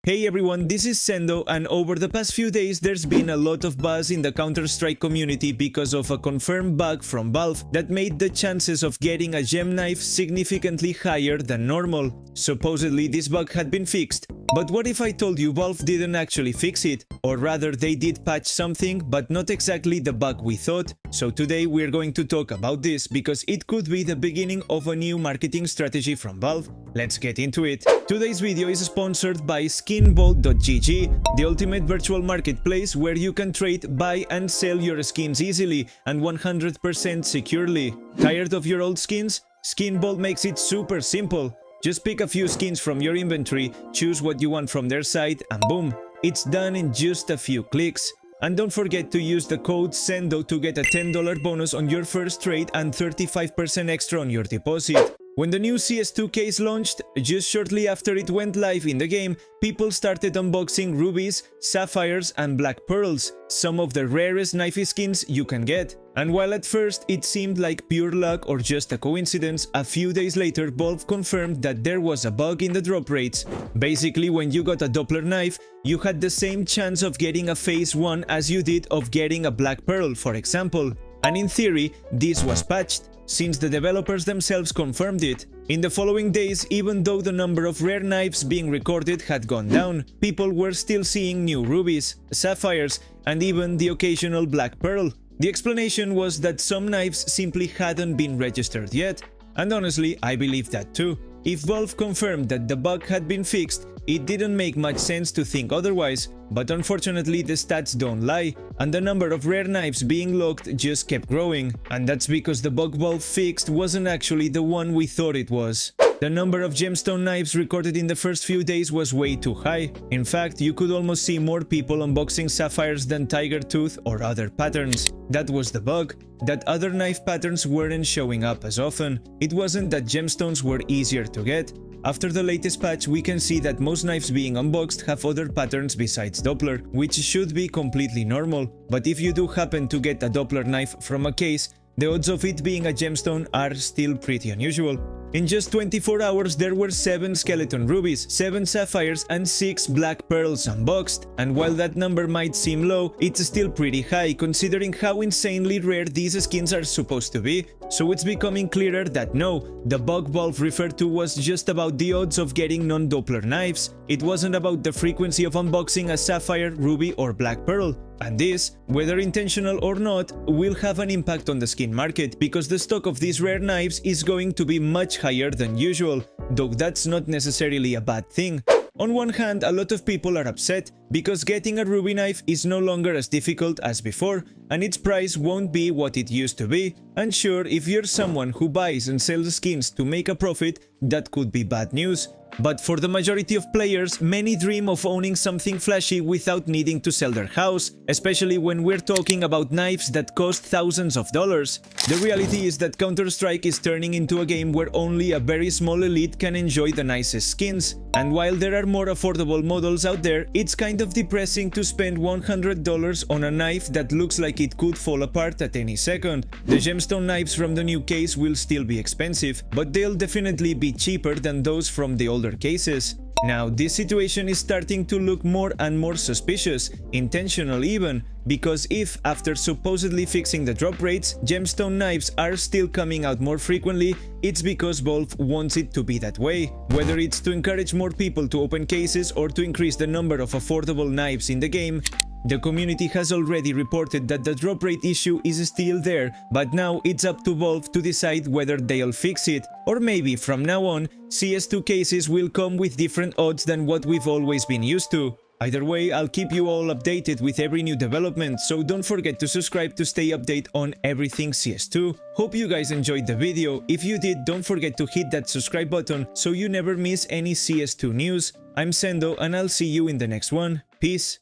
Hey everyone, this is Sendoh, and over the past few days there's been a lot of buzz in the Counter-Strike community because of a confirmed bug from Valve that made the chances of getting a gem knife significantly higher than normal. Supposedly this bug had been fixed, but what if I told you Valve didn't actually fix it? Or rather, they did patch something, but not exactly the bug we thought. So today we're going to talk about this because it could be the beginning of a new marketing strategy from Valve. Let's get into it. Today's video is sponsored by skinbolt.gg, the ultimate virtual marketplace where you can trade, buy and sell your skins easily and 100% securely. Tired of your old skins? Skinbolt makes it super simple. Just pick a few skins from your inventory, choose what you want from their site, and boom, it's done in just a few clicks. And don't forget to use the code sendoh to get a $10 bonus on your first trade and 35% extra on your deposit. When the new CS2 case launched, just shortly after it went live in the game, people started unboxing rubies, sapphires and black pearls, some of the rarest knifey skins you can get. And while at first it seemed like pure luck or just a coincidence, a few days later Valve confirmed that there was a bug in the drop rates. Basically, when you got a Doppler knife, you had the same chance of getting a phase 1 as you did of getting a black pearl, for example. And in theory, this was patched, since the developers themselves confirmed it. In the following days, even though the number of rare knives being recorded had gone down, people were still seeing new rubies, sapphires, and even the occasional black pearl. The explanation was that some knives simply hadn't been registered yet, and honestly, I believe that too. If Valve confirmed that the bug had been fixed, it didn't make much sense to think otherwise, but unfortunately the stats don't lie, and the number of rare knives being locked just kept growing, and that's because the bug Valve fixed wasn't actually the one we thought it was. The number of gemstone knives recorded in the first few days was way too high. In fact, you could almost see more people unboxing sapphires than tiger tooth or other patterns. That was the bug, that other knife patterns weren't showing up as often. It wasn't that gemstones were easier to get. After the latest patch, we can see that most knives being unboxed have other patterns besides Doppler, which should be completely normal. But if you do happen to get a Doppler knife from a case, the odds of it being a gemstone are still pretty unusual. In just 24 hours, there were 7 skeleton rubies, 7 sapphires and 6 black pearls unboxed. And while that number might seem low, it's still pretty high considering how insanely rare these skins are supposed to be. So it's becoming clearer that no, the bug Valve referred to was just about the odds of getting non-Doppler knives. It wasn't about the frequency of unboxing a sapphire, ruby or black pearl. And this, whether intentional or not, will have an impact on the skin market because the stock of these rare knives is going to be much higher than usual, though that's not necessarily a bad thing. On one hand, a lot of people are upset because getting a ruby knife is no longer as difficult as before, and its price won't be what it used to be. And sure, if you're someone who buys and sells skins to make a profit, that could be bad news. But for the majority of players, many dream of owning something flashy without needing to sell their house, especially when we're talking about knives that cost thousands of dollars. The reality is that Counter-Strike is turning into a game where only a very small elite can enjoy the nicest skins. And while there are more affordable models out there, it's kind of depressing to spend $100 on a knife that looks like it could fall apart at any second. The gemstone knives from the new case will still be expensive, but they'll definitely be cheaper than those from the older cases. Now, this situation is starting to look more and more suspicious, intentional even, because if, after supposedly fixing the drop rates, gemstone knives are still coming out more frequently, it's because Valve wants it to be that way. Whether it's to encourage more people to open cases or to increase the number of affordable knives in the game, the community has already reported that the drop rate issue is still there, but now it's up to Valve to decide whether they'll fix it. Or maybe from now on, CS2 cases will come with different odds than what we've always been used to. Either way, I'll keep you all updated with every new development, so don't forget to subscribe to stay updated on everything CS2. Hope you guys enjoyed the video. If you did, don't forget to hit that subscribe button so you never miss any CS2 news. I'm Sendoh and I'll see you in the next one. Peace.